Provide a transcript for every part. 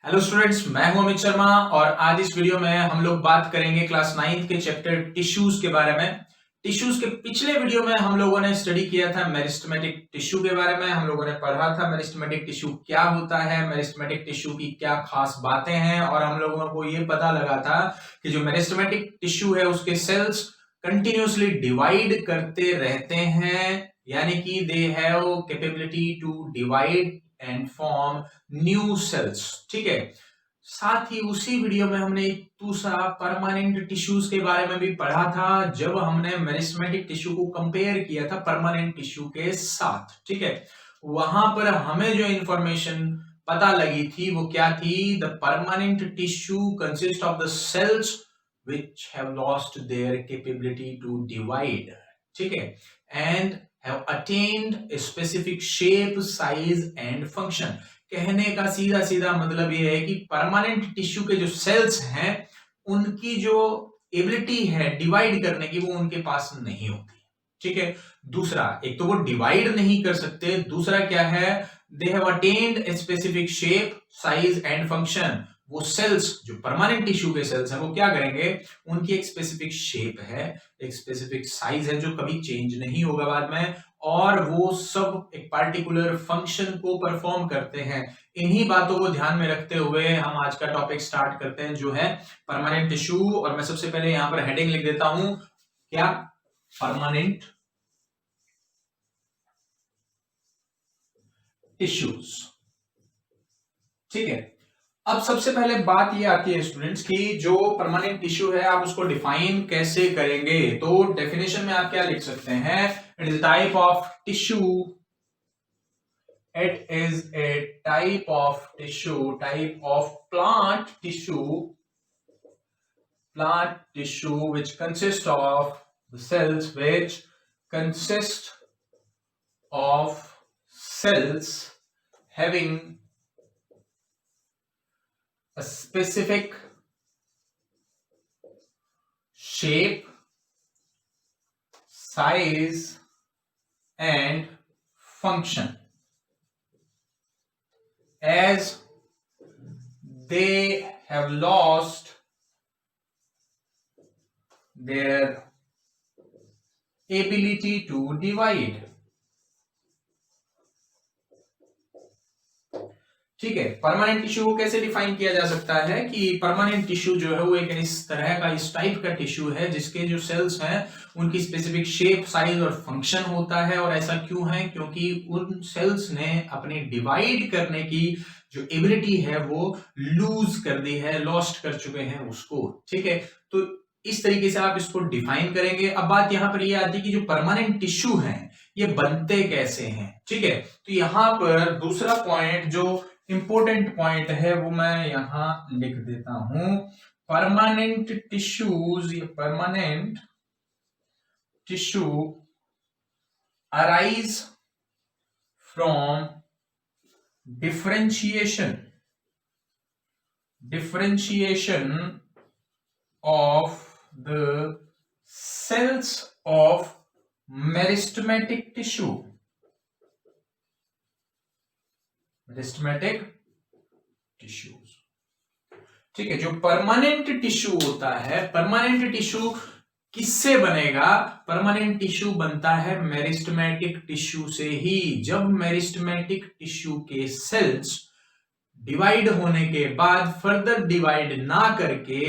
Hello students, मैं हूं अमित शर्मा और आज इस वीडियो में हम लोग बात करेंगे क्लास 9th के चैप्टर टिश्यूज के बारे में। टिश्यूज के पिछले वीडियो में हम लोगों ने स्टडी किया था मेरिस्टेमेटिक टिश्यू के बारे में। हम लोगों ने पढ़ा था मेरिस्टेमेटिक टिश्यू क्या होता है, मेरिस्टेमेटिक टिश्यू की क्या खास बातें हैं, और हम लोगों को ये पता लगा था कि जो मेरिस्टेमेटिक टिश्यू है उसके सेल्स कंटिन्यूसली डिवाइड करते रहते हैं, यानी कि they have capability to divide and form new cells. ठीक है, साथ ही उसी वीडियो में हमने एक दूसरा परमानेंट टिश्यूज के बारे में भी पढ़ा था, जब हमने मेरिस्टेमेटिक टिश्यू को कंपेयर किया था परमानेंट टिश्यू के साथ। ठीक है, वहां पर हमें जो इंफॉर्मेशन पता लगी थी वो क्या थी? The permanent tissue consist of the cells which have lost their capability to divide, ठीक है, and have attained a specific shape, size and function। कहने का सीधा सीधा मतलब ये है कि परमानेंट टिश्यू के जो सेल्स हैं उनकी जो एबिलिटी है डिवाइड करने की वो उनके पास नहीं होती। ठीक है, दूसरा, एक तो वो डिवाइड नहीं कर सकते, दूसरा क्या है? They have attend a specific shape, size and function. वो सेल्स जो परमानेंट टिश्यू के सेल्स हैं वो क्या करेंगे? उनकी एक स्पेसिफिक शेप है, एक स्पेसिफिक साइज है जो कभी चेंज नहीं होगा बाद में, और वो सब एक पार्टिकुलर फंक्शन को परफॉर्म करते हैं। इन्हीं बातों को ध्यान में रखते हुए हम आज का टॉपिक स्टार्ट करते हैं, जो है परमानेंट टिश्यू। और मैं सबसे पहले यहां पर हेडिंग लिख देता हूं, क्या? Permanent tissues. ठीक है, अब सबसे पहले बात ये आती है स्टूडेंट्स की जो परमानेंट टिश्यू है आप उसको डिफाइन कैसे करेंगे? तो डेफिनेशन में आप क्या लिख सकते हैं? It is type of tissue, it is a type of tissue, type of plant tissue which consist of the cells, which consist of cells having a specific shape, size and function, as they have lost their ability to divide। ठीक है, permanent tissue को कैसे define किया जा सकता है कि permanent tissue जो है वो एक इस तरह का, इस टाइप का टिश्यू है जिसके जो सेल्स हैं उनकी स्पेसिफिक शेप, साइज और फंक्शन होता है। और ऐसा क्यों है? क्योंकि उन सेल्स ने अपनी डिवाइड करने की जो एबिलिटी है वो लूज कर दी है, लॉस्ट कर चुके हैं उसको। ठीक है, तो इस तरीके से आप इसको डिफाइन करेंगे। अब बात यहां पर ये आती है कि जो परमानेंट टिश्यू हैं ये बनते कैसे हैं। ठीक है, तो यहां पर दूसरा पॉइंट जो इंपॉर्टेंट पॉइंट है वो मैं यहां लिख देता हूं। परमानेंट टिश्यूज, ये permanent tissue arise from differentiation of the cells of meristematic tissue। meristematic tissues, ठीक है, जो परमानेंट टिश्यू होता है, परमानेंट टिश्यू किससे बनेगा? परमानेंट टिश्यू बनता है मेरिस्टेमेटिक टिश्यू से ही। जब मेरिस्टेमेटिक टिश्यू के सेल्स डिवाइड होने के बाद फर्दर डिवाइड ना करके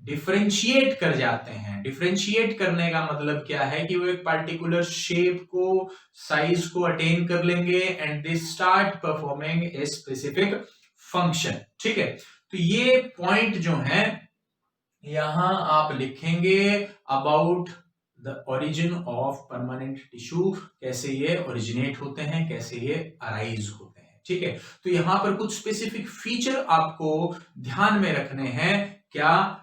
डिफरेंशिएट कर जाते हैं। डिफरेंशिएट करने का मतलब क्या है कि वो एक पार्टिकुलर शेप को, साइज को अटेन कर लेंगे and they start performing a specific function. ठीक है, तो ये पॉइंट जो है यहां आप लिखेंगे about the origin of permanent tissue, कैसे ये ओरिजिनेट होते हैं, कैसे ये अराइज होते हैं। ठीक है, तो यहां पर कुछ स्पेसिफिक फीचर आपको ध्यान में रखने हैं। क्या?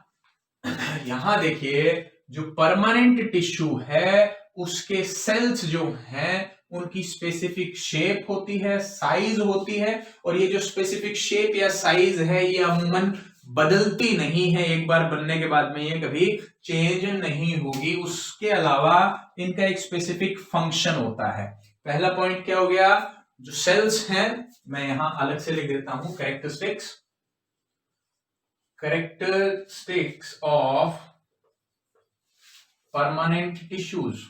यहां देखिए, जो परमानेंट टिश्यू है उसके सेल्स जो हैं उनकी स्पेसिफिक शेप होती है, साइज होती है, और ये जो स्पेसिफिक शेप या साइज है ये अमूमन बदलती नहीं है। एक बार बनने के बाद में ये कभी चेंज नहीं होगी। उसके अलावा इनका एक स्पेसिफिक फंक्शन होता है। पहला पॉइंट क्या हो गया? जो सेल्स हैं, मैं यहां अलग से लिख देता हूं, characteristics characteristics of permanent tissues.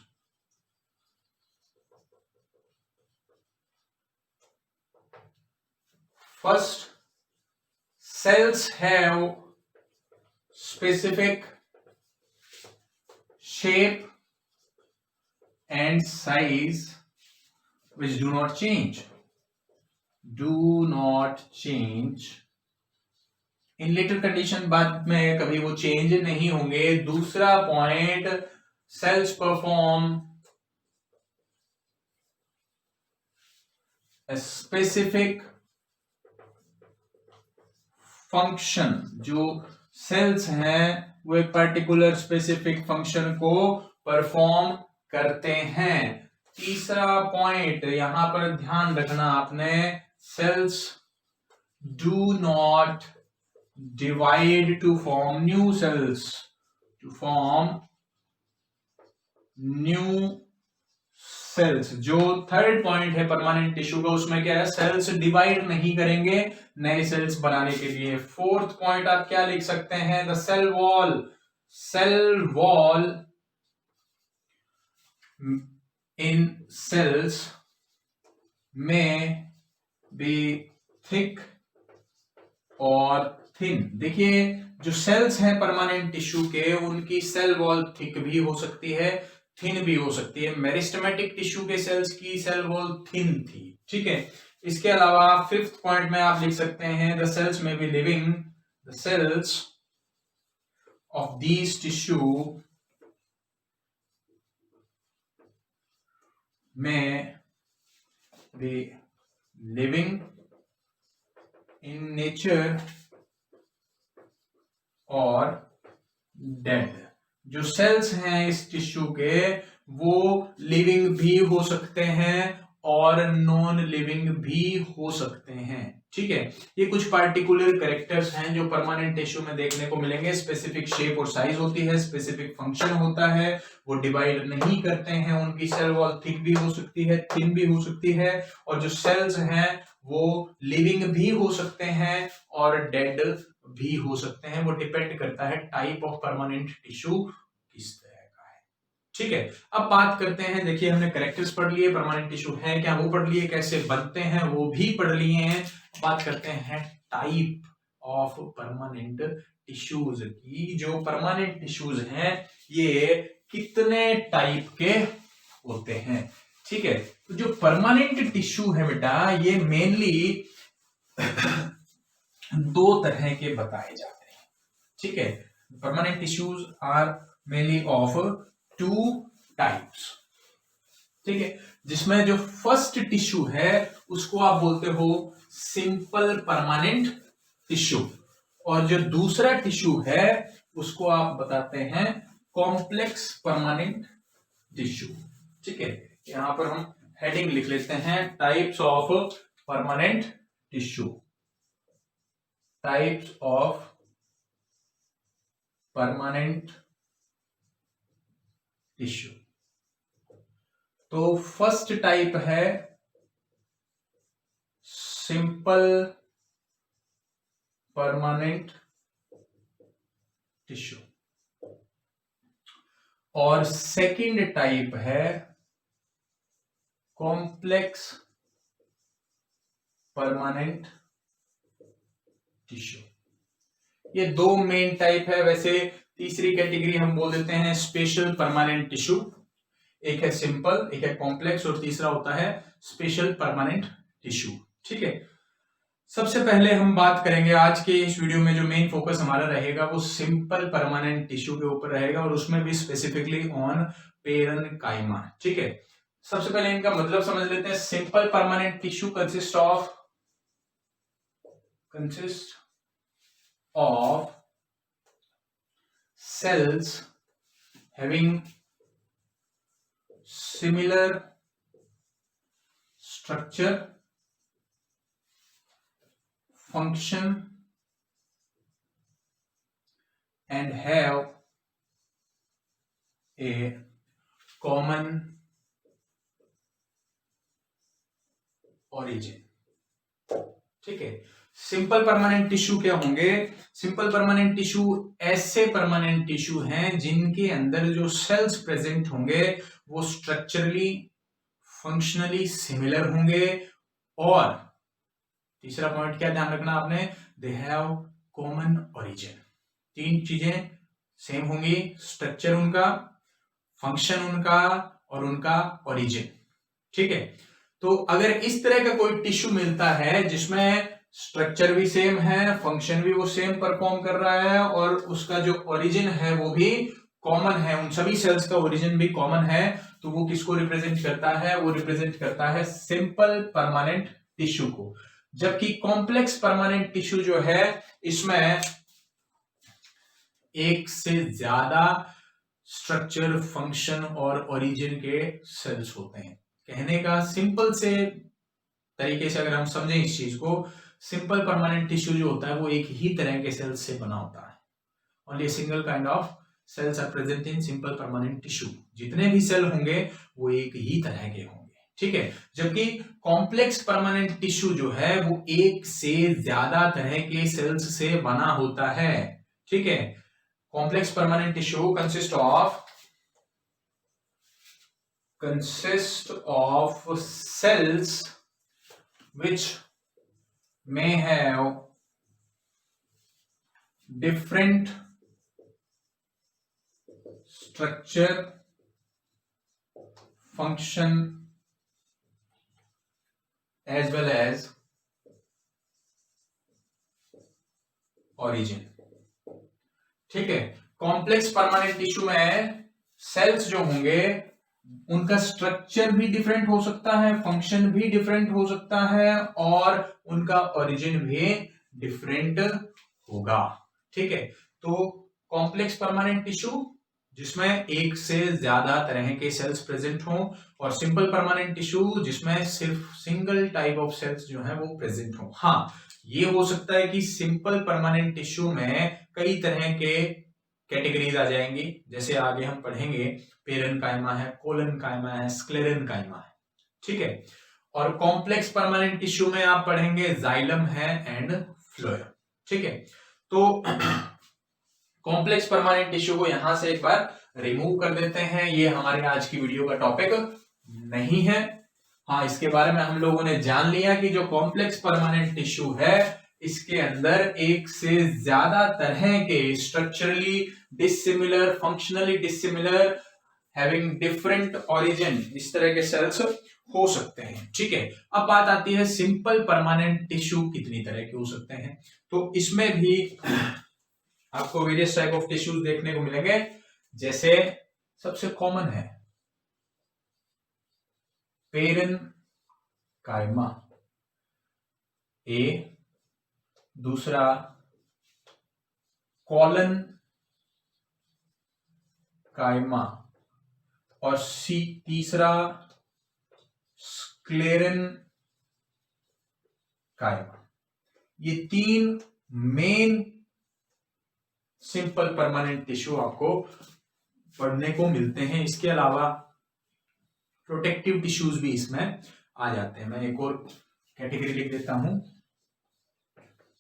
First, cells have specific shape and size which do not change. In later condition बाद में कभी वो चेंज नहीं होंगे. दूसरा point, cells perform specific function. जो सेल्स हैं वो एक पर्टिकुलर स्पेसिफिक फंक्शन को परफॉर्म करते हैं. तीसरा पॉइंट यहां पर ध्यान रखना आपने, cells do not divide to form new cells. जो थर्ड पॉइंट है परमानेंट टिश्यू का, उसमें क्या है, सेल्स डिवाइड नहीं करेंगे नए सेल्स बनाने के लिए. फोर्थ पॉइंट आप क्या लिख सकते हैं, the cell wall in cells में बी थिक और थिन. देखिए जो सेल्स हैं परमानेंट टिश्यू के, उनकी सेल वॉल थिक भी हो सकती है, थिन भी हो सकती है. मेरिस्टेमेटिक टिश्यू के सेल्स की सेल वॉल थिन थी. ठीक है. इसके अलावा फिफ्थ पॉइंट में आप लिख सकते हैं, द सेल्स में be living, the cells of these tissue में बी लिविंग इन नेचर और डेड. जो सेल्स हैं इस टिश्यू के, वो लिविंग भी हो सकते हैं और नॉन लिविंग भी हो सकते हैं. ठीक है. ये कुछ पार्टिकुलर कैरेक्टर्स हैं जो परमानेंट टिश्यू में देखने को मिलेंगे. स्पेसिफिक शेप और साइज होती है, स्पेसिफिक फंक्शन होता है, वो डिवाइड नहीं करते हैं, उनकी सेल वॉल थिक भी हो सकती है, थिन भी हो सकती है, और जो सेल्स हैं वो लिविंग भी हो सकते हैं और डेड भी हो सकते हैं. वो डिपेंड करता है टाइप ऑफ परमानेंट टिश्यू किस तरह का है. ठीक है. अब बात करते हैं, देखिए हमने कैरेक्टर्स पढ़ लिए, परमानेंट टिश्यू है क्या वो पढ़ लिए, कैसे बनते हैं वो भी पढ़ लिए हैं. बात करते हैं टाइप ऑफ परमानेंट टिश्यूज की. जो परमानेंट टिश्यूज हैं ये कितने टाइप के होते हैं. ठीक है. तो जो परमानेंट टिश्यू है बेटा, ये मेनली दो तरह के बताए जाते हैं. ठीक है. Permanent tissues are mainly of two types. ठीक है. जिसमें जो फर्स्ट टिश्यू है उसको आप बोलते हो सिंपल परमानेंट टिश्यू, और जो दूसरा टिश्यू है उसको आप बताते हैं कॉम्प्लेक्स परमानेंट टिश्यू. ठीक है. यहां पर हम हेडिंग लिख लेते हैं, types of permanent tissue. Types of permanent tissue. तो फर्स्ट टाइप है सिंपल परमानेंट टिश्यू, और सेकंड टाइप है कॉम्प्लेक्स परमानेंट टिश्यू. ये दो मेन टाइप है. वैसे तीसरी कैटेगरी हम बोल देते हैं स्पेशल परमानेंट टिश्यू. एक है सिंपल, एक है कॉम्प्लेक्स, और तीसरा होता है स्पेशल परमानेंट टिश्यू. ठीक है. सबसे पहले हम बात करेंगे आज के इस वीडियो में, जो मेन फोकस हमारा रहेगा वो सिंपल परमानेंट टिश्यू के ऊपर रहेगा, और उसमें भी स्पेसिफिकली ऑन पेरेन्काइमा. ठीक है. सबसे पहले इनका मतलब समझ लेते हैं. Simple permanent tissue consist of cells having similar structure, function and have a common origin. ठीक है। सिंपल परमानेंट टिश्यू क्या होंगे? सिंपल परमानेंट टिश्यू ऐसे परमानेंट टिश्यू हैं जिनके अंदर जो सेल्स प्रेजेंट होंगे वो स्ट्रक्चरली फंक्शनली सिमिलर होंगे, और तीसरा पॉइंट क्या ध्यान रखना आपने, दे हैव कॉमन ओरिजिन। तीन चीजें सेम होंगी, स्ट्रक्चर उनका, फंक्शन उनका और उनका ओरिजिन। ठीक है। तो अगर इस तरह का कोई टिश्यू मिलता है जिसमें स्ट्रक्चर भी सेम है, फंक्शन भी वो सेम परफॉर्म कर रहा है और उसका जो ओरिजिन है वो भी कॉमन है, उन सभी सेल्स का ओरिजिन भी कॉमन है, तो वो किसको रिप्रेजेंट करता है? वो रिप्रेजेंट करता है सिंपल परमानेंट टिश्यू को। जबकि कॉम्प्लेक्स परमानेंट टिश्यू जो है इसमें एक से ज्यादा स्ट्रक्चर, फंक्शन और ओरिजिन के सेल्स होते हैं। कहने का सिंपल से तरीके से अगर हम समझें इस चीज को, सिंपल परमानेंट टिश्यू जो होता है वो एक ही तरह के सेल्स से बना होता है। Only a single kind of cells are present in simple permanent tissue. जितने भी सेल होंगे वो एक ही तरह के होंगे। ठीक है। जबकि कॉम्प्लेक्स परमानेंट टिश्यू जो है वो एक से ज्यादा तरह के सेल्स से बना होता है। ठीक है। Complex permanent tissue consist of cells which may have different structure, function as well as origin। ठीक है। कॉम्प्लेक्स परमानेंट टिश्यू में सेल्स जो होंगे उनका स्ट्रक्चर भी डिफरेंट हो सकता है, फंक्शन भी डिफरेंट हो सकता है और उनका ओरिजिन भी डिफरेंट होगा। ठीक है। तो कॉम्प्लेक्स परमानेंट टिश्यू जिसमें एक से ज्यादा तरह के सेल्स प्रेजेंट हों, और सिंपल परमानेंट टिश्यू जिसमें सिर्फ सिंगल टाइप ऑफ सेल्स जो है वो प्रेजेंट हों। हाँ, ये हो सकता है कि सिंपल परमानेंट टिश्यू में कई तरह के कैटेगरीज आ जाएंगी, जैसे आगे हम पढ़ेंगे पेरेन्काइमा है, कोलेनकाइमा है, स्क्लेरेन्काइमा है। ठीक है। और कॉम्प्लेक्स परमानेंट टिश्यू में आप पढ़ेंगे जाइलम है एंड फ्लोएम। ठीक है। तो कॉम्प्लेक्स परमानेंट टिश्यू को यहां से एक बार रिमूव कर देते हैं, ये हमारे आज की वीडियो का टॉपिक नहीं है। हाँ, इसके बारे में हम लोगों ने जान लिया कि जो कॉम्प्लेक्स परमानेंट टिश्यू है इसके अंदर एक से ज्यादा तरह के structurally dissimilar, functionally dissimilar, having different origin, इस तरह के सेल्स हो सकते हैं। ठीक है। अब बात आती है सिंपल परमानेंट टिश्यू कितनी तरह के हो सकते हैं। तो इसमें भी आपको वेरियस टाइप ऑफ टिश्यूज देखने को मिलेंगे। जैसे सबसे कॉमन है पेरेन्काइमा ए, दूसरा कोलेनकाइमा और सी, तीसरा स्क्लेरेन्काइमा। ये तीन मेन सिंपल परमानेंट टिश्यू आपको पढ़ने को मिलते हैं। इसके अलावा प्रोटेक्टिव टिश्यूज भी इसमें आ जाते हैं। मैं एक और कैटेगरी लिख देता हूं,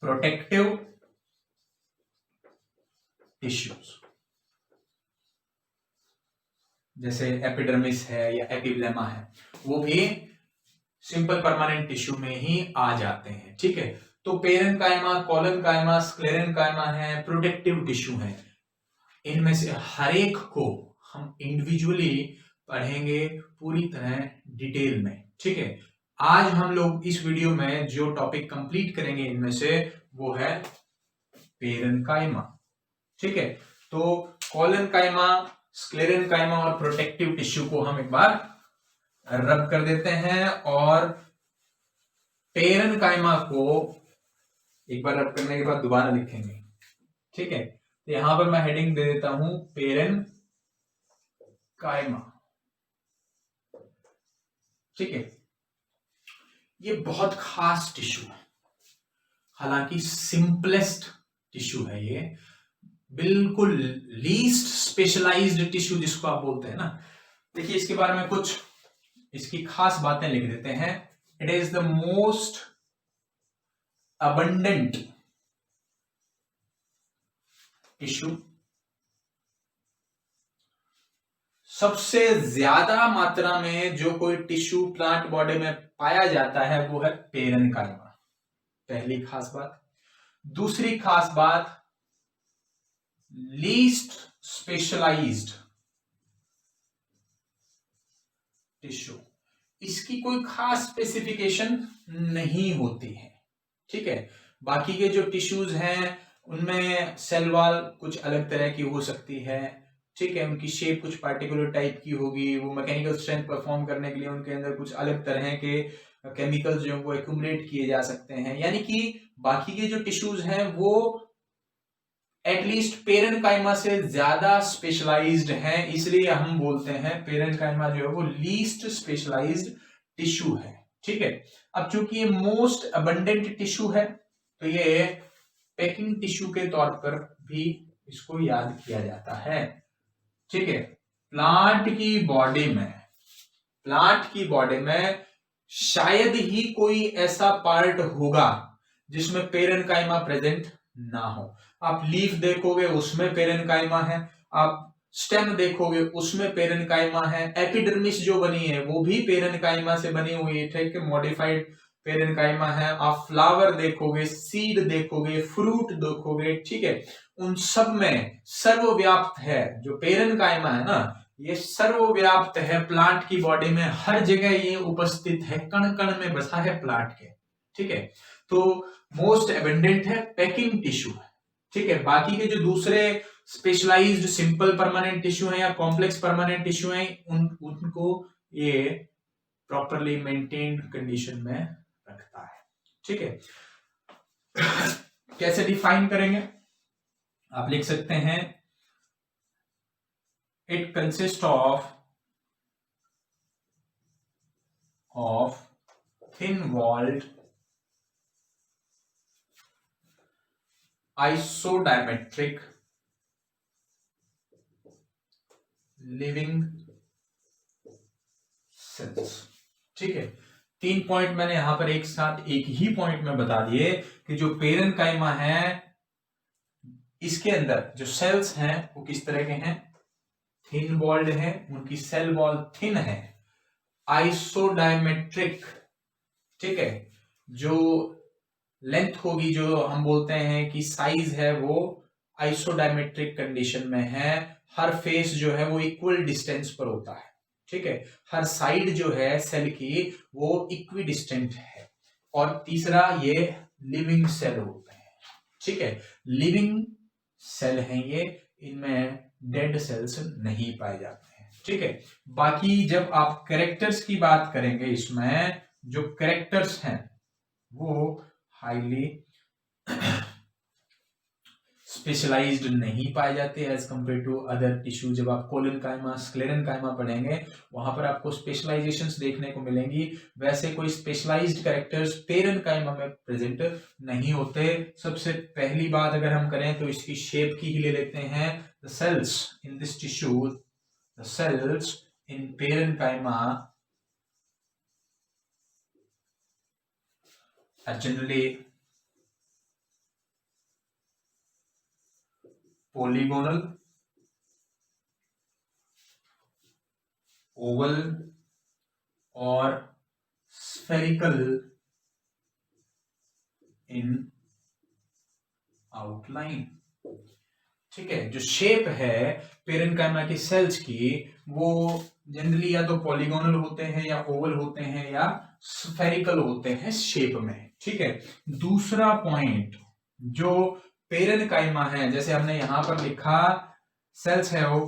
प्रोटेक्टिव टिश्यूज, जैसे एपिडर्मिस है या एपिब्लेमा है, वो भी सिंपल परमानेंट टिश्यू में ही आ जाते हैं। ठीक है। तो पेरेन्काइमा, कोलेनकाइमा, स्क्लेरेन्काइमा है, प्रोटेक्टिव टिश्यू है। इनमें से हर एक को हम इंडिविजुअली पढ़ेंगे पूरी तरह डिटेल में। ठीक है। आज हम लोग इस वीडियो में जो टॉपिक कंप्लीट करेंगे इनमें से वो है पेरेन्काइमा। ठीक है। तो कोलेनकाइमा, स्क्लेरेन्काइमा और प्रोटेक्टिव टिश्यू को हम एक बार रब कर देते हैं, और पेरेन्काइमा को एक बार रब करने के बाद दोबारा लिखेंगे। ठीक है। तो यहां पर मैं हेडिंग दे देता हूं पेरेन्काइमा। ठीक है। ये बहुत खास टिश्यू है, हालांकि सिंपलेस्ट टिश्यू है ये, बिल्कुल लीस्ट स्पेशलाइज्ड टिश्यू जिसको आप बोलते हैं ना। देखिए इसके बारे में कुछ इसकी खास बातें लिख देते हैं। It is the most abundant tissue, सबसे ज्यादा मात्रा में जो कोई टिश्यू प्लांट बॉडी में पाया जाता है वो है पेरेन्काइमा। पहली खास बात। दूसरी खास बात, लीस्ट स्पेशलाइज्ड टिश्यू, इसकी कोई खास स्पेसिफिकेशन नहीं होती है, ठीक है। बाकी के जो टिश्यूज हैं उनमें सेल वॉल कुछ अलग तरह की हो सकती है, ठीक है, उनकी शेप कुछ पार्टिकुलर टाइप की होगी, वो मैकेनिकल स्ट्रेंथ परफॉर्म करने के लिए उनके अंदर कुछ अलग तरह के केमिकल्स जो वो एक्यूमुलेट किए जा सकते हैं, यानी कि बाकी के जो टिश्यूज हैं वो एटलीस्ट पेरेन्काइमा से ज्यादा स्पेशलाइज्ड हैं, इसलिए हम बोलते हैं पेरेन्काइमा जो है वो लीस्ट स्पेशलाइज्ड टिश्यू है, ठीक है। अब चूंकि ये मोस्ट अबंडेंट टिश्यू है तो ये पैकिंग टिश्यू के तौर पर भी इसको याद किया जाता है, ठीक है। प्लांट की बॉडी में शायद ही कोई ऐसा पार्ट होगा जिसमें पेरेन्काइमा प्रेजेंट ना हो। आप लीफ देखोगे उसमें पेरेन्काइमा है, आप स्टेम देखोगे उसमें पेरेन्काइमा है, एपिडर्मिस जो बनी है वो भी पेरेन्काइमा से बनी हुई है, ठीक है, मॉडिफाइड पेरेन्काइमा है। आप फ्लावर देखोगे, सीड देखोगे, फ्रूट देखोगे, ठीक है, उन सब में सर्वव्याप्त है जो पेरेन्काइमा है ना, ये सर्वव्याप्त है प्लांट की बॉडी में, हर जगह ये उपस्थित है, कण कण में बसा है प्लांट के, ठीक है। तो मोस्ट एबंडेंट है, पैकिंग टिश्यू है, ठीक है। बाकी के जो दूसरे स्पेशलाइज्ड सिंपल परमानेंट टिश्यू है या कॉम्प्लेक्स परमानेंट टिश्यू है उनको ये प्रॉपरली मेंटेन्ड कंडीशन में रखता है, ठीक है। कैसे डिफाइन करेंगे, आप लिख सकते हैं it consist of thin walled isodiametric living cells, ठीक है। 3 पॉइंट मैंने यहां पर एक साथ एक ही पॉइंट में बता दिए कि जो पेरेन्काइमा है इसके अंदर जो सेल्स हैं वो किस तरह के हैं, थिन वॉल्ड है, उनकी सेल वॉल थिन है, आइसोडायमेट्रिक, ठीक है, जो लेंथ होगी, जो हम बोलते हैं कि साइज है, वो आइसोडायमेट्रिक कंडीशन में है, हर फेस जो है वो इक्वल डिस्टेंस पर होता है, ठीक है, हर साइड जो है सेल की वो इक्वी डिस्टेंट है। और तीसरा ये लिविंग सेल होते हैं, ठीक है, लिविंग सेल हैं ये, इनमें डेड सेल्स नहीं पाए जाते हैं, ठीक है। बाकी जब आप कैरेक्टर्स की बात करेंगे, इसमें जो कैरेक्टर्स हैं वो हाईली स्पेशलाइज्ड नहीं पाए जाते as compare to other tissue. जब आप कोलेनकाइमा, स्क्लेरेनकाइमा पढ़ेंगे वहां पर आपको स्पेशलाइजेशंस देखने को मिलेंगी, वैसे कोई स्पेशलाइज्ड कैरेक्टर्स पेरेन्काइमा में प्रेजेंट नहीं होते। सबसे पहली बात अगर हम करें तो इसकी शेप की ही ले लेते हैं। The cells in this tissue, the cells in parenchyma are generally polygonal, oval और spherical in outline, ठीक है। जो शेप है पेरेन्काइमा की सेल्स की वो जनरली या तो पॉलीगोनल होते हैं या ओवल होते हैं या स्फेरिकल होते हैं शेप में, ठीक है। दूसरा पॉइंट, जो पेरेन्काइमा है, जैसे हमने यहां पर लिखा सेल्स है वो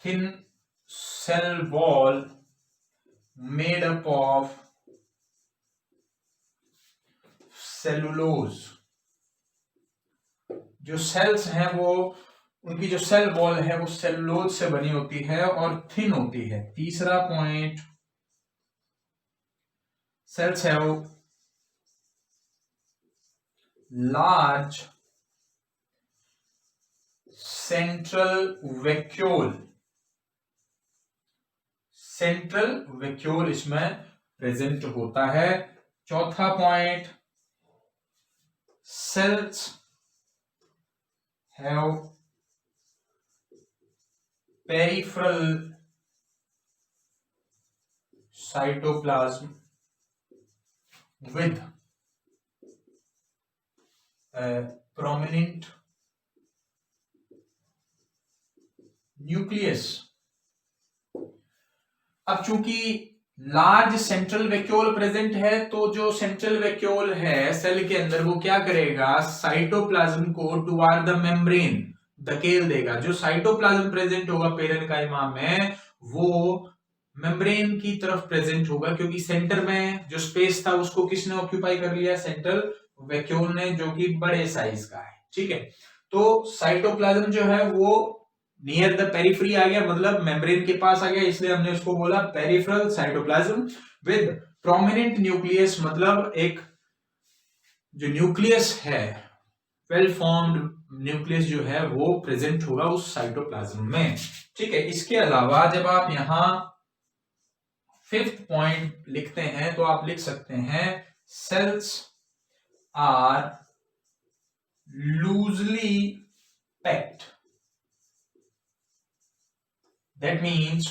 thin cell wall made up of cellulose. जो सेल्स हैं वो, उनकी जो सेल वॉल है वो सेलुलोज से बनी होती है और थिन होती है। तीसरा पॉइंट, सेल्स है वो large central vacuole, central vacuole इसमें प्रेजेंट होता है। चौथा point, cells have peripheral cytoplasm with a prominent nucleus। अब चूंकि लार्ज सेंट्रल वैक्यूल प्रेजेंट है तो जो सेंट्रल वैक्यूल है सेल के अंदर वो क्या करेगा, साइटोप्लाज्म को टुवार्ड द मेम्ब्रेन धकेल देगा। जो साइटोप्लाज्म प्रेजेंट होगा पेरेन्काइमा में वो मेम्ब्रेन की तरफ प्रेजेंट होगा, क्योंकि सेंटर में जो स्पेस था उसको किसने ऑक्यूपाई कर लिया, सेंट्रल वैक्यूल ने, जो कि बड़े साइज का है। ठीक है, तो साइटोप्लाज्म जो है वो नियर द पेरिफेरी आ गया, मतलब मेम्ब्रेन के पास आ गया, इसलिए हमने उसको बोला peripheral cytoplasm with prominent nucleus, मतलब एक जो न्यूक्लियस है, वेल फॉर्म्ड न्यूक्लियस जो है वो प्रेजेंट होगा उस साइटोप्लाज्म में। ठीक है, इसके अलावा जब आप यहां फिफ्थ पॉइंट लिखते हैं तो आप लिख सकते हैं cells are loosely packed. That means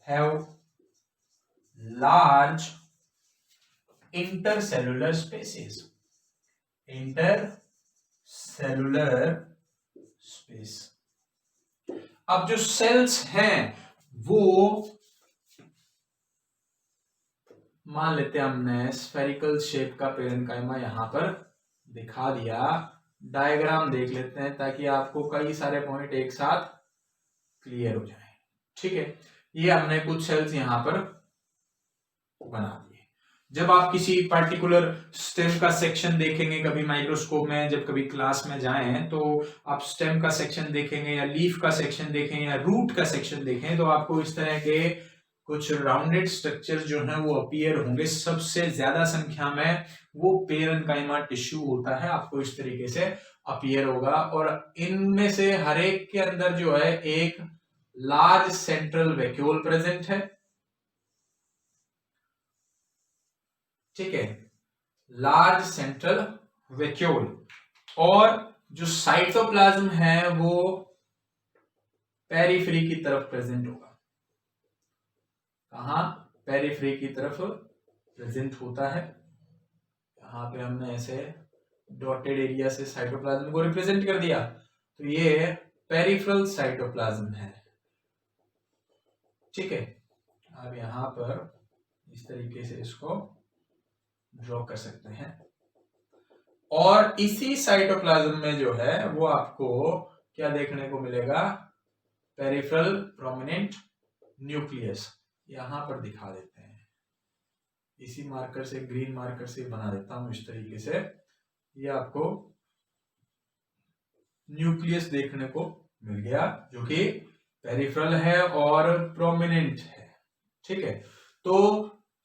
have large intercellular spaces, intercellular space। अब जो सेल्स हैं वो मान लेते हैं हमने स्फेरिकल शेप का पेरेन्काइमा यहां पर दिखा दिया। डायग्राम देख लेते हैं ताकि आपको कई सारे पॉइंट एक साथ क्लियर हो जाए। ठीक है, ये हमने कुछ सेल्स यहां पर बना दिए। जब आप किसी पर्टिकुलर स्टेम का सेक्शन देखेंगे कभी माइक्रोस्कोप में, जब कभी क्लास में जाएं तो आप स्टेम का सेक्शन देखेंगे या लीफ का सेक्शन देखें या रूट का सेक्शन देखें तो आपको इस तरह के कुछ राउंडेड स्ट्रक्चर जो है वो अपीयर होंगे। सबसे ज्यादा संख्या में वो पेरेन्काइमा टिश्यू होता है, आपको इस तरीके से अपीयर होगा। और इनमें से हर एक के अंदर जो है एक लार्ज सेंट्रल वैक्यूल प्रेजेंट है। ठीक है, लार्ज सेंट्रल वैक्यूल, और जो साइटोप्लाज्म है वो पेरिफेरी की तरफ प्रेजेंट होगा। कहां, पेरिफेरी की तरफ प्रेजेंट होता है। यहां पे हमने ऐसे डॉटेड एरिया से साइटोप्लाज्म को रिप्रेजेंट कर दिया, तो ये पेरिफेरल साइटोप्लाज्म है। ठीक है, अब यहां पर इस तरीके से इसको ड्रॉ कर सकते हैं। और इसी साइटोप्लाज्म में जो है वो आपको क्या देखने को मिलेगा, पेरिफेरल प्रोमिनेंट न्यूक्लियस। यहां पर दिखा देते हैं, इसी मार्कर से, ग्रीन मार्कर से बना देता हूं इस तरीके से। ये आपको न्यूक्लियस देखने को मिल गया जो कि पेरिफेरल है और प्रोमिनेंट है। ठीक है, तो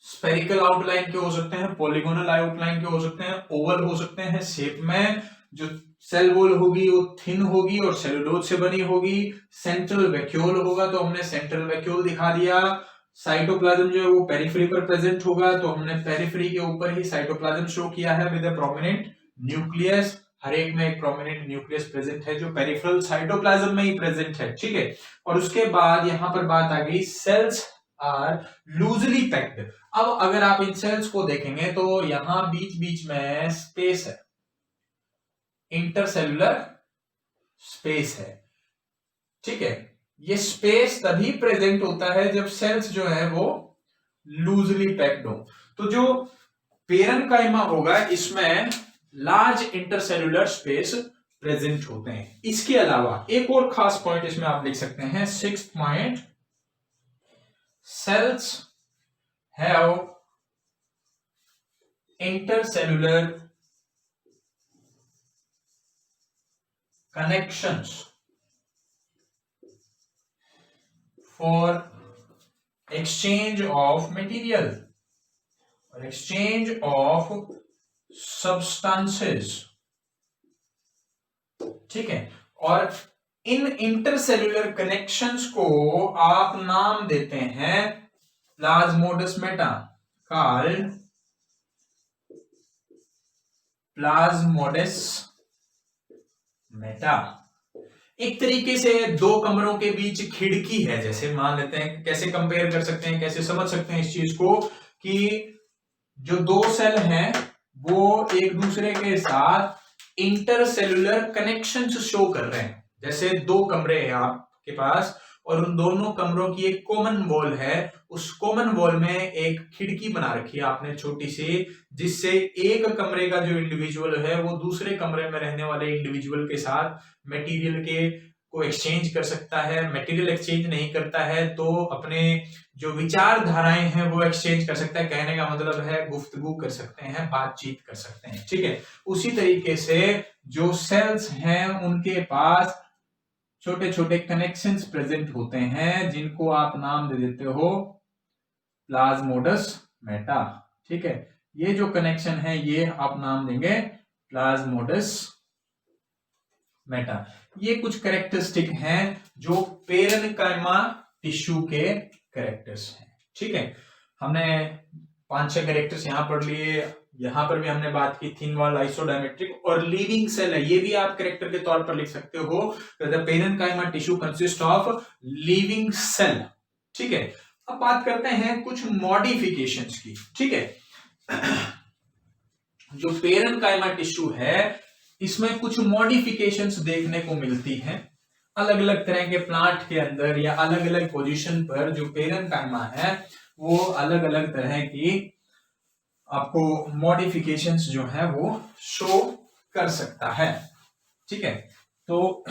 स्फेरिकल आउटलाइन के हो सकते हैं, पॉलीगोनल आउटलाइन के हो सकते हैं, ओवल हो सकते हैं शेप में। जो सेल वॉल होगी वो थिन होगी और सेलुलोज से बनी होगी। सेंट्रल वैक्यूल होगा तो हमने सेंट्रल वैक्यूल दिखा दिया। साइटोप्लाज्म जो है वो पेरिफेरी पर प्रेजेंट होगा तो हमने पेरिफेरी के ऊपर ही साइटोप्लाज्म शो किया है विद अ प्रोमिनेंट न्यूक्लियस। हर एक में एक प्रोमिनेंट न्यूक्लियस प्रेजेंट है जो पेरिफेरल साइटोप्लाज्म में ही प्रेजेंट है। ठीक है, और उसके बाद यहां पर बात आ गई सेल्स आर लूजली पैक्ड। अब अगर आप इन सेल्स को देखेंगे तो यहां बीच बीच में स्पेस है, इंटरसेलुलर स्पेस है। ठीक है, ये स्पेस तभी प्रेजेंट होता है जब सेल्स जो है वो लूजली पैक्ड हो। तो जो पेरेन्काइमा होगा इसमें लार्ज इंटरसेलुलर स्पेस प्रेजेंट होते हैं। इसके अलावा एक और खास पॉइंट इसमें आप लिख सकते हैं, sixth point, cells have intercellular connections for exchange of material or exchange of substances। ठीक है, और इन इंटरसेल्युलर कनेक्शंस को आप नाम देते हैं प्लाज्मोडस मेटा कॉल्ड प्लाज्मोडस मेटा। एक तरीके से दो कमरों के बीच खिड़की है, जैसे मान लेते हैं, कैसे कंपेयर कर सकते हैं, कैसे समझ सकते हैं इस चीज को, कि जो दो सेल हैं वो एक दूसरे के साथ इंटरसेलुलर कनेक्शंस शो कर रहे हैं। जैसे दो कमरे हैं आपके पास और उन दोनों कमरों की एक कॉमन वॉल है, उस कॉमन वॉल में एक खिड़की बना रखी है आपने छोटी सी, जिससे एक कमरे का जो इंडिविजुअल है वो दूसरे कमरे में रहने वाले इंडिविजुअल के साथ मटेरियल के को एक्सचेंज कर सकता है। मटेरियल एक्सचेंज नहीं करता है तो अपने जो विचारधाराएं हैं वो एक्सचेंज कर सकता है। कहने का मतलब है गुफ्तगू कर सकते हैं, बातचीत कर सकते हैं, ठीक है। उसी तरीके से जो सेल्स हैं उनके पास छोटे छोटे कनेक्शंस प्रेजेंट होते हैं, जिनको आप नाम दे देते हो प्लाज्मोडस मेटा, ठीक है। ये जो कनेक्शन है ये आप नाम देंगे प्लाज्मोडस मेटा। ये कुछ कैरेक्टरिस्टिक हैं जो पेरेन्काइमा टिश्यू के कैरेक्टर्स हैं, ठीक है। हमने 5-6 कैरेक्टर्स यहां पढ़ लिए, यहां पर भी हमने बात की थिन वॉल, आइसोडायमेट्रिक और लिविंग सेल है, ये भी आप कैरेक्टर के तौर पर लिख सकते हो। The parenchyma tissue consist of living cell, ठीक है। अब बात करते हैं कुछ मॉडिफिकेशंस की, ठीक है। जो पेरेन्काइमा टिश्यू है इसमें कुछ मॉडिफिकेशंस देखने को मिलती हैं अलग अलग तरह के प्लांट के अंदर, या अलग अलग पोजीशन पर जो पेरेन्काइमा है वो अलग अलग तरह की आपको मॉडिफिकेशंस जो है वो शो कर सकता है, ठीक है। तो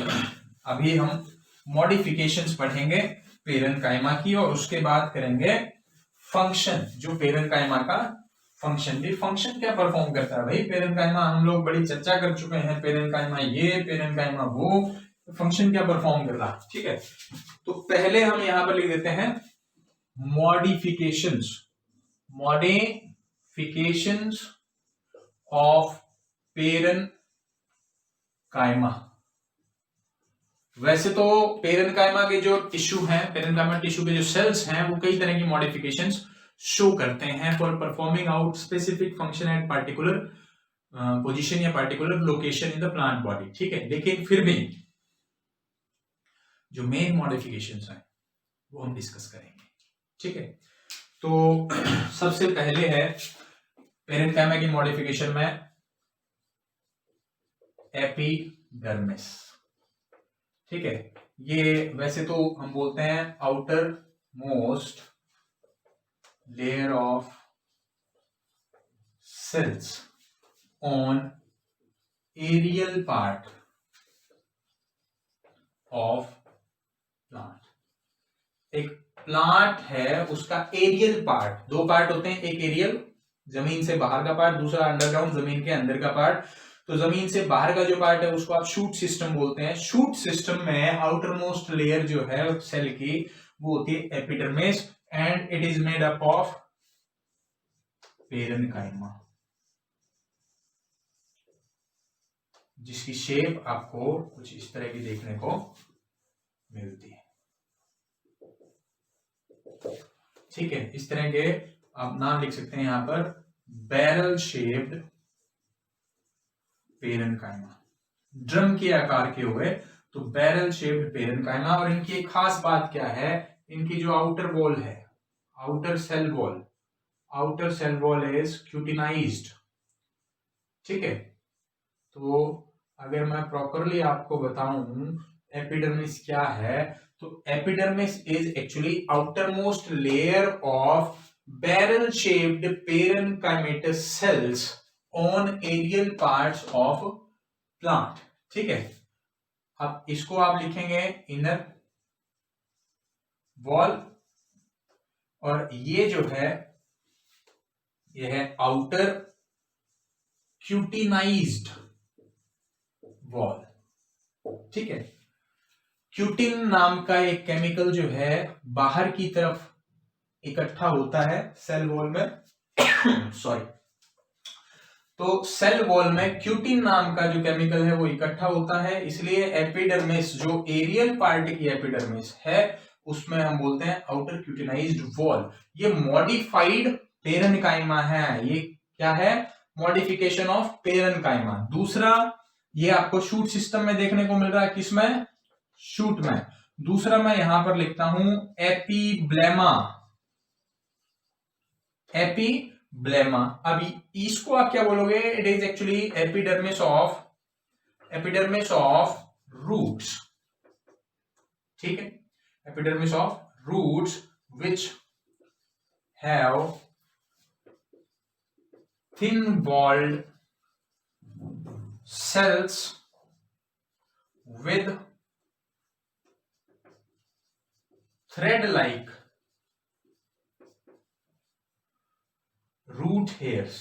अभी हम मॉडिफिकेशंस पढ़ेंगे पेरेन्काइमा की और उसके बाद करेंगे फंक्शन, जो पेरेन्काइमा का फंक्शन, भी फंक्शन क्या परफॉर्म करता है भाई पेरेन्काइमा, हम लोग बड़ी चर्चा कर चुके हैं, पेरेन्काइमा ये, पेरेन्काइमा वो, फंक्शन क्या परफॉर्म कर रहा है, ठीक है। तो पहले हम यहां पर लिख देते हैं मॉडिफिकेशंस, मॉडिफिकेशंस ऑफ पेरेन्काइमा। वैसे तो पेरेन्काइमा के जो टिश्यू हैं, पेरेन्काइमा टिश्यू के जो सेल्स हैं वो कई तरह की मॉडिफिकेशंस शो करते हैं for performing out specific function at particular position या particular location in the plant body, ठीक है। लेकिन फिर भी जो मेन मॉडिफिकेशंस हैं वो हम डिस्कस करेंगे, ठीक है। तो सबसे पहले है पेरेन्काइमा की मॉडिफिकेशन में एपिडर्मिस, ठीक है। ये वैसे तो हम बोलते हैं outer most layer of cells on aerial part of plant। एक प्लांट है उसका एरियल पार्ट, दो पार्ट होते हैं, एक एरियल जमीन से बाहर का पार्ट, दूसरा अंडरग्राउंड जमीन के अंदर का पार्ट। तो जमीन से बाहर का जो पार्ट है उसको आप शूट सिस्टम बोलते हैं। शूट सिस्टम में आउटर मोस्ट लेयर जो है सेल की वो होती है epidermis and it is made up of parenchyma, जिसकी शेप आपको कुछ इस तरह की देखने को मिलती है, ठीक है। इस तरह के आप नाम लिख सकते हैं यहां पर, बैरल शेप्ड पेरेन्काइमा, ड्रम के आकार के हुए तो बैरल शेप्ड पेरेन्काइमा। और इनकी एक खास बात क्या है, इनकी जो आउटर वॉल है, outer cell wall, outer cell wall is cutinized, ठीक है। तो अगर मैं प्रॉपरली आपको बताऊं एपिडर्मिस क्या है, तो epidermis is actually outer most layer of barrel shaped parenchymatous cells on aerial parts of plant, ठीक है। अब इसको आप लिखेंगे इनर वॉल, और ये जो है ये है आउटर क्यूटिनाइज्ड वॉल, ठीक है। क्यूटिन नाम का एक केमिकल जो है बाहर की तरफ इकट्ठा होता है सेल वॉल में सॉरी, तो सेल वॉल में क्यूटिन नाम का जो केमिकल है वो इकट्ठा होता है, इसलिए एपिडर्मिस जो एरियल पार्ट की एपिडर्मिस है उसमें हम बोलते हैं आउटर क्यूटिनाइज्ड वॉल। ये मॉडिफाइड पेरेन्काइमा है। ये क्या है? Modification of parenchyma. दूसरा, ये आपको शूट सिस्टम में देखने को मिल रहा है। किसमें? शूट में। दूसरा मैं यहां पर लिखता हूं एपीब्लेमा। एपीब्लेमा। अभी इसको आप क्या बोलोगे? It is actually epidermis of roots. ठीक है, epidermis of roots which have thin walled cells with thread like root hairs।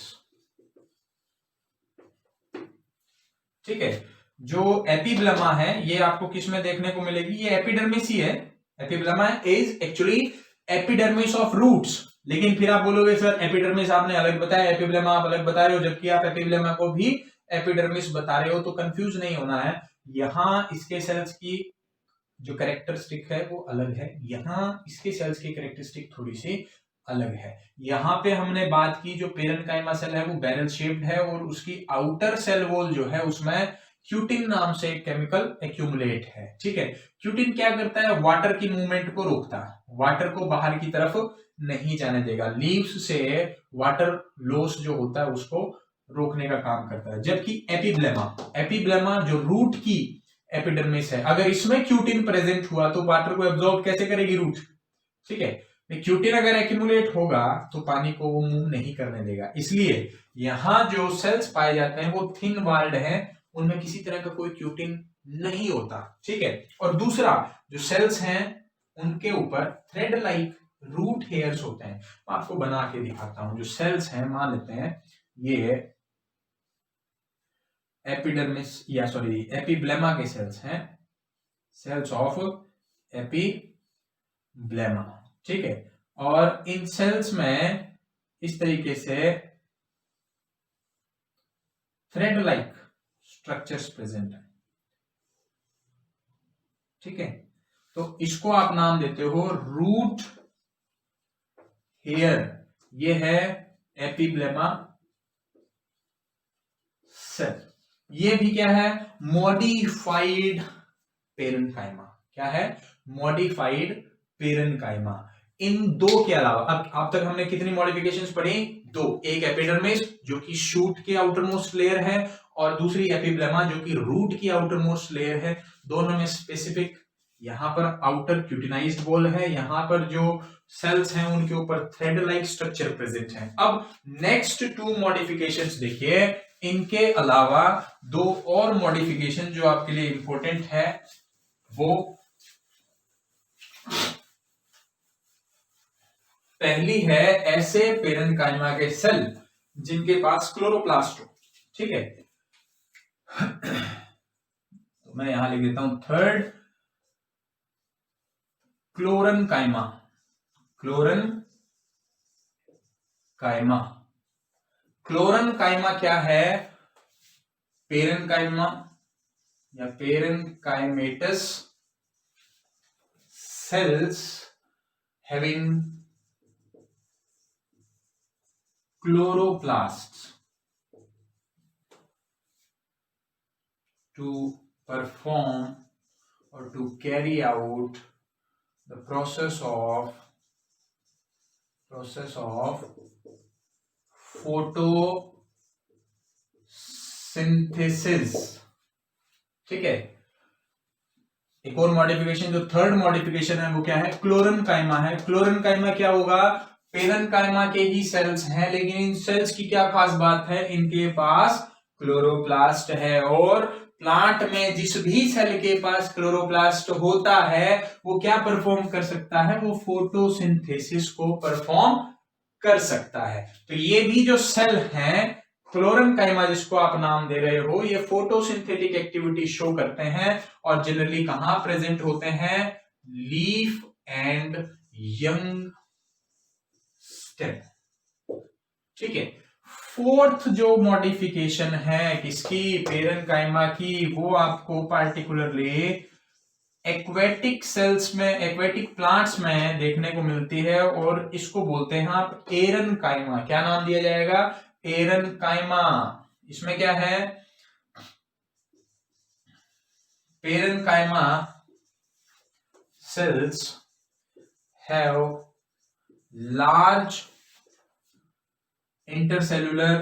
ठीक है, जो एपिब्लेमा है ये आपको किस में देखने को मिलेगी? ये एपिडर्मिस ही है। Epiblema is actually epidermis of roots. लेकिन फिर आप बोलोगे सर एपिडर्मिस आपने अलग बताया, एपिब्लेमा आप अलग बता रहे हो, जबकि आप एपिब्लेमा को भी एपिडर्मिस बता रहे हो। तो कंफ्यूज नहीं होना है। यहां इसके सेल्स की जो कैरेक्टरिस्टिक है वो अलग है, यहां इसके सेल्स की कैरेक्टरिस्टिक थोड़ी सी अलग है। यहां पे हमने बात की जो पेरेन्काइमा सेल है वो बैरल शेप्ड है और उसकी आउटर सेल वॉल जो है उसमें क्यूटिन नाम से एक केमिकल एक्यूमुलेट है। ठीक है, क्यूटिन क्या करता है? वाटर की मूवमेंट को रोकता है, वाटर को बाहर की तरफ नहीं जाने देगा। लीव्स से वाटर लॉस जो होता है उसको रोकने का काम करता है। जबकि एपिब्लेमा जो रूट की एपिडर्मिस है, अगर इसमें क्यूटिन प्रेजेंट हुआ तो वाटर को एब्जॉर्ब कैसे करेगी रूट? ठीक है, क्यूटिन अगर एक्यूमुलेट होगा तो पानी को वो मूव नहीं करने देगा। इसलिए यहां जो सेल्स पाए जाते हैं वो थिन वॉल्ड हैं, उनमें किसी तरह का कोई क्यूटिन नहीं होता। ठीक है, और दूसरा जो सेल्स हैं उनके ऊपर थ्रेड लाइक रूट हेयर्स होते हैं। मैं आपको बना के दिखाता हूं। जो सेल्स हैं, मान लेते हैं ये एपिडर्मिस या सॉरी एपिब्लेमा के सेल्स हैं, सेल्स ऑफ एपिब्लेमा। ठीक है, और इन सेल्स में इस तरीके से थ्रेड लाइक स्ट्रक्चर्स प्रेजेंट है। ठीक है, तो इसको आप नाम देते हो रूट हेयर। ये है एपिब्लेमा सेल। ये भी क्या है? Modified parenchyma. क्या है? Modified parenchyma. इन दो के अलावा अब तक हमने कितनी मॉडिफिकेशंस पढ़ी? दो। एक एपिडर्मिस जो कि शूट के आउटर मोस्ट लेयर है और दूसरी एपिब्लेमा जो कि रूट की आउटर मोस्ट लेयर है। दोनों में स्पेसिफिक, यहां पर आउटर क्यूटिनाइज्ड वॉल है, यहां पर जो सेल्स हैं उनके ऊपर थ्रेड लाइक स्ट्रक्चर प्रेजेंट है। अब नेक्स्ट टू मॉडिफिकेशंस देखिए। इनके अलावा दो और मॉडिफिकेशन जो आपके लिए इंपॉर्टेंट है, वो पहली है ऐसे पेरेन्काइमा के सेल जिनके पास क्लोरोप्लास्ट हो। ठीक है, तो मैं यहां लिख देता हूं थर्ड क्लोरेन्काइमा। क्लोरेन्काइमा क्या है? पेरेन्काइमा या parenchymatous cells having chloroplasts to perform or to carry out the process of photosynthesis। ठीक है, एक और मॉडिफिकेशन जो थर्ड मॉडिफिकेशन है वो क्या है? क्लोरेन्काइमा है। क्लोरेन्काइमा क्या होगा? पेरेन्काइमा के ही सेल्स हैं, लेकिन इन सेल्स की क्या खास बात है? इनके पास क्लोरोप्लास्ट है। और प्लांट में जिस भी सेल के पास क्लोरोप्लास्ट होता है वो क्या परफॉर्म कर सकता है? वो फोटोसिंथेसिस को परफॉर्म कर सकता है। तो ये भी जो सेल हैं क्लोरेन्काइमा जिसको आप नाम दे रहे हो, ये फोटोसिंथेटिक एक्टिविटी शो करते हैं और जनरली कहां प्रेजेंट होते हैं? Leaf and young stem. ठीक है, फोर्थ जो मॉडिफिकेशन है किसकी? पेरेन्काइमा की, वो आपको पार्टिकुलरली एक्वेटिक सेल्स में, एक्वेटिक प्लांट्स में देखने को मिलती है और इसको बोलते हैं आप एरनकाइमा। क्या नाम दिया जाएगा? एरनकाइमा। इसमें क्या है? Parenchyma cells have large intercellular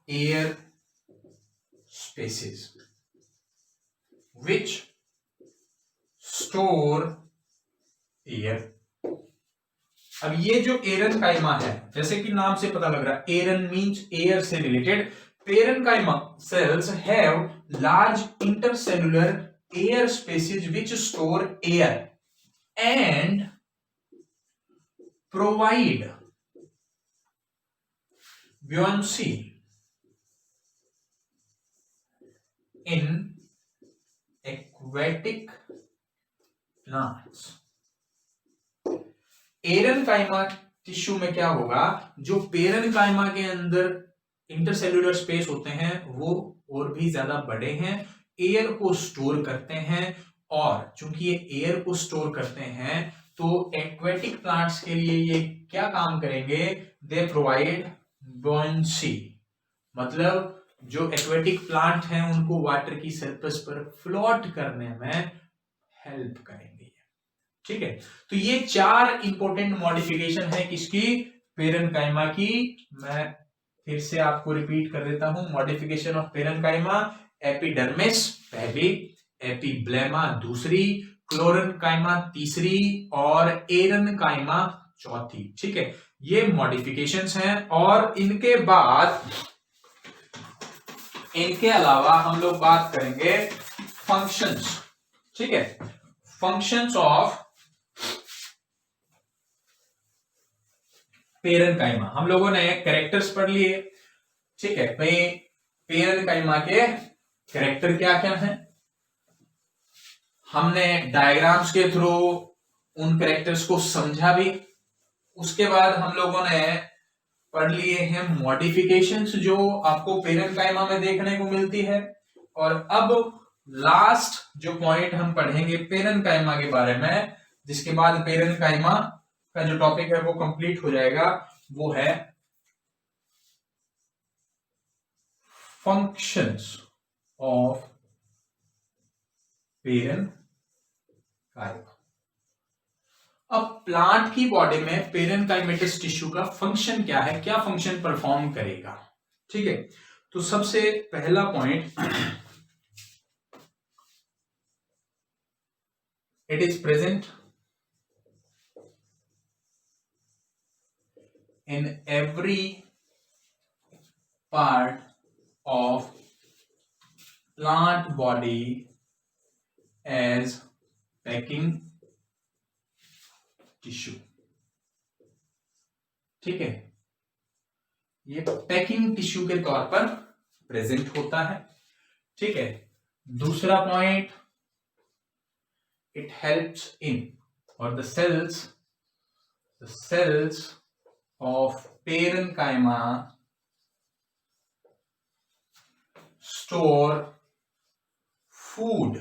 air spaces which store air। अब ये जो एरनकाइमा है, जैसे कि नाम से पता लग रहा है, एरन मींस एयर से related. Parenchyma cells have large intercellular air spaces which store air and provide buoyancy in aquatic plants। Aerenchyma tissue में क्या होगा? जो पेरेन्काइमा के अंदर इंटरसेल्यूलर स्पेस होते हैं वो और भी ज्यादा बड़े हैं, एयर को स्टोर करते हैं, और चूंकि ये एयर को स्टोर करते हैं तो एक्वेटिक प्लांट्स के लिए ये क्या काम करेंगे? दे प्रोवाइड buoyancy, मतलब जो एक्वेटिक प्लांट हैं उनको वाटर की सरफेस पर फ्लोट करने में हेल्प करेंगे। ठीक है, तो ये 4 इंपॉर्टेंट मॉडिफिकेशन है किसकी? पेरेन्काइमा की। मैं फिर से आपको रिपीट कर देता हूं। मॉडिफिकेशन ऑफ पेरेन्काइमा: एपिडर्मिस पहली, एपिब्लेमा दूसरी, क्लोरेन्काइमा तीसरी और एरनकाइमा चौथी। ठीक है, ये मॉडिफिकेशंस हैं। और इनके बाद, इनके अलावा हम लोग बात करेंगे फंक्शंस। ठीक है, फंक्शंस ऑफ पेरेन्काइमा। हम लोगों ने कैरेक्टर्स पढ़ लिए। ठीक है, भाई पेरेन्काइमा के कैरेक्टर क्या क्या हैं, हमने डायग्राम्स के थ्रू उन कैरेक्टर्स को समझा भी। उसके बाद हम लोगों ने पढ़ लिए हैं मॉडिफिकेशंस जो आपको पेरेन्काइमा में देखने को मिलती है। और अब लास्ट जो पॉइंट हम पढ़ेंगे पेरेन्काइमा के बारे में, जिसके बाद पेरेन्काइमा का जो टॉपिक है वो कंप्लीट हो जाएगा, वो है फंक्शंस ऑफ पेरेन्काइमा। अब प्लांट की बॉडी में पेरेन्काइमेटस टिश्यू का फंक्शन क्या है, क्या फंक्शन परफॉर्म करेगा? ठीक है, तो सबसे पहला point, it is present in every part of plant body as packing tissue। ठीक है, ये पैकिंग टिश्यू के तौर पर प्रेजेंट होता है। ठीक है, दूसरा पॉइंट, इट हेल्प्स इन, और the cells of parenchyma store food।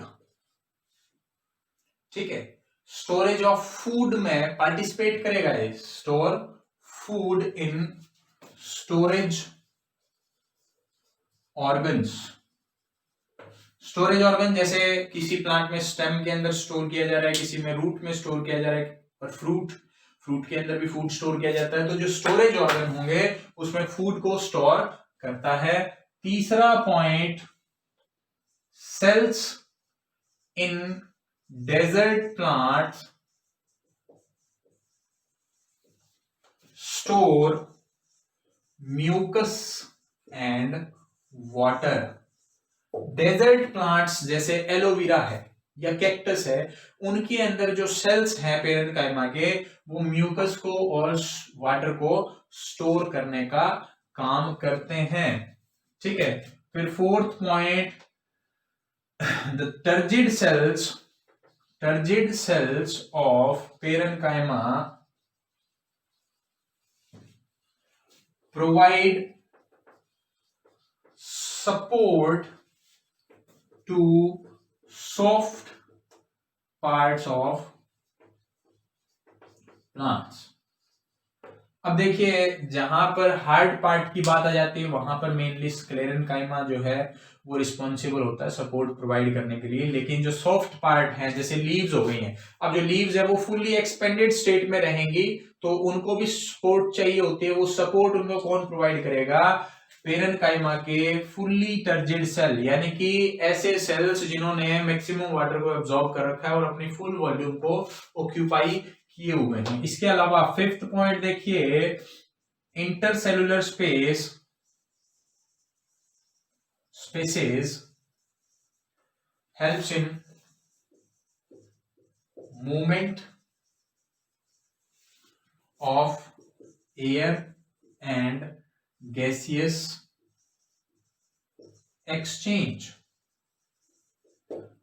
ठीक है, स्टोरेज ऑफ फूड में पार्टिसिपेट करेगा ये। Store food in storage organs. Storage organ जैसे किसी प्लांट में स्टेम के अंदर स्टोर किया जा रहा है, किसी में रूट में स्टोर किया जा रहा है, और फ्रूट के अंदर भी फूड स्टोर किया जाता है। तो जो स्टोरेज ऑर्गन होंगे उसमें फूड को स्टोर करता है। तीसरा point, cells in desert plants store mucus and water. Desert plants जैसे एलोवेरा है या कैक्टस है, उनके अंदर जो सेल्स हैं पेरेन्काइमा के, वो म्यूकस को और वाटर को स्टोर करने का काम करते हैं। ठीक है, फिर fourth point, the turgid cells of parenchyma provide support to soft parts of plants. अब देखिए जहां पर हार्ड पार्ट की बात आ जाती है वहां पर मेनली स्क्लेरेनकाइमा जो है वो रिस्पॉन्सिबल होता है सपोर्ट प्रोवाइड करने के लिए, लेकिन जो सॉफ्ट पार्ट है जैसे लीव्स हो गई हैं, अब जो लीव्स है वो फुल्ली एक्सपेंडेड स्टेट में रहेंगी तो उनको भी सपोर्ट चाहिए होती है। वो सपोर्ट उनको कौन प्रोवाइड करेगा? पेरेनकाइमा के फुल्ली टर्जिड सेल, यानी कि ऐसे सेल्स जिन्होंने मैक्सिमम वाटर को एब्जॉर्ब कर रखा है और अपनी फुल वॉल्यूम को ऑक्यूपाई किए हुए हैं। इसके अलावा फिफ्थ पॉइंट देखिए, intercellular spaces helps in movement of air and gaseous exchange।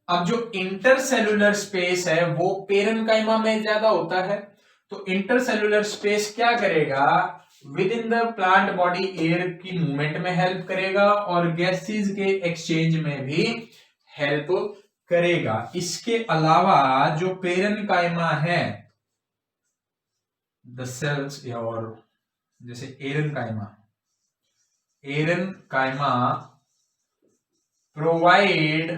अब जो इंटरसेलुलर स्पेस है वो पेरेनकाइमा में ज्यादा होता है, तो इंटरसेलुलर स्पेस क्या करेगा? With in the plant body air की मूवमेंट में हेल्प करेगा और गैसेस के एक्सचेंज में भी हेल्प करेगा। इसके अलावा जो पेरेनकाइमा है, द सेल्स और जैसे एरेनकाइमा प्रोवाइड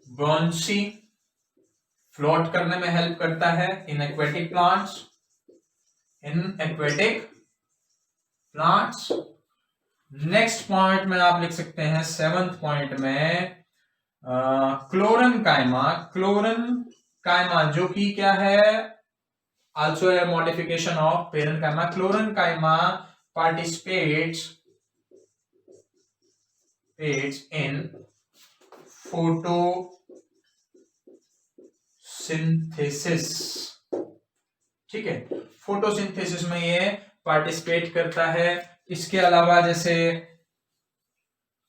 ब्रॉन्सी, फ्लोट करने में हेल्प करता है in aquatic plants. Next point में आप लिख सकते हैं सेवंथ पॉइंट में क्लोरेनकाइमा जो कि क्या है? Also a modification of parenchyma. Chlorenchyma participates in photosynthesis, ठीक है, फोटोसिंथेसिस में ये पार्टिसिपेट करता है। इसके अलावा जैसे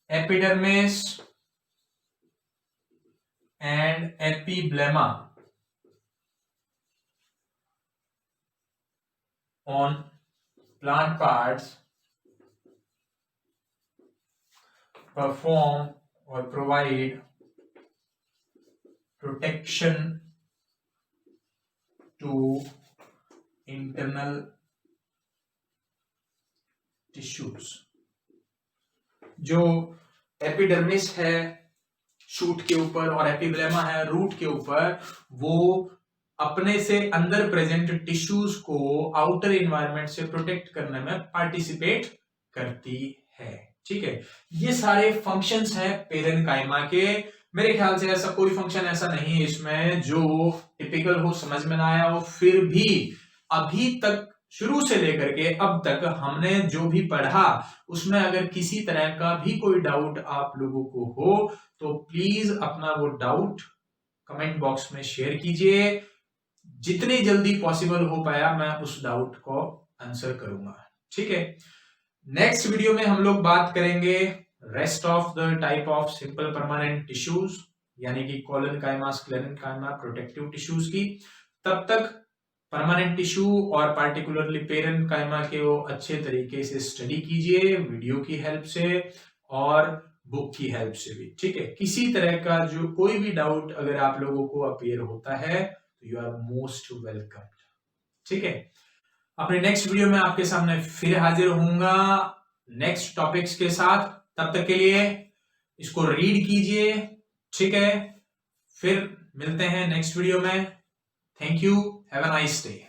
epidermis and epiblema on plant parts perform और provide protection to internal tissues. जो एपिडर्मिस है शूट के ऊपर और एपिब्लेमा है रूट के ऊपर, वो अपने से अंदर प्रेजेंट टिश्यूज को आउटर एनवायरनमेंट से प्रोटेक्ट करने में पार्टिसिपेट करती है, ठीक है। ये सारे फंक्शंस हैं पेरेनकाइमा के। मेरे ख्याल से ऐसा कोई फंक्शन ऐसा नहीं है इसमें जो टिपिकल हो, समझ में ना आया हो। फिर भी अभी तक शुरू से लेकर के अब तक हमने जो भी पढ़ा उसमें अगर किसी तरह का भी कोई डाउट आप लोगों को हो तो प्लीज अपना वो डाउट कमेंट बॉक्स में शेयर कीजिए। जितनी जल्दी पॉसिबल हो पाया मैं उस डाउट को आंसर करूंगा, ठीक है। नेक्स्ट वीडियो में हम लोग बात करेंगे rest of the type of simple permanent tissues, यानी कि कोलेनकाइमा, स्क्लेरेनकाइमा, प्रोटेक्टिव टिश्यूज की। तब तक परमानेंट टिश्यू और पार्टिकुलरली पेरेनकाइमा के वो अच्छे तरीके से स्टडी कीजिए वीडियो की हेल्प से और बुक की हेल्प से भी, ठीक है। किसी तरह का जो कोई भी डाउट अगर आप लोगों को अपीयर होता है तो यू आर मोस्ट वेलकम, ठीक है। अपने नेक्स्ट वीडियो में आपके सामने फिर हाजिर होऊंगा नेक्स्ट टॉपिक्स के साथ। तब तक के लिए इसको रीड कीजिए, ठीक है। फिर मिलते हैं नेक्स्ट वीडियो में। Thank you, have a nice day.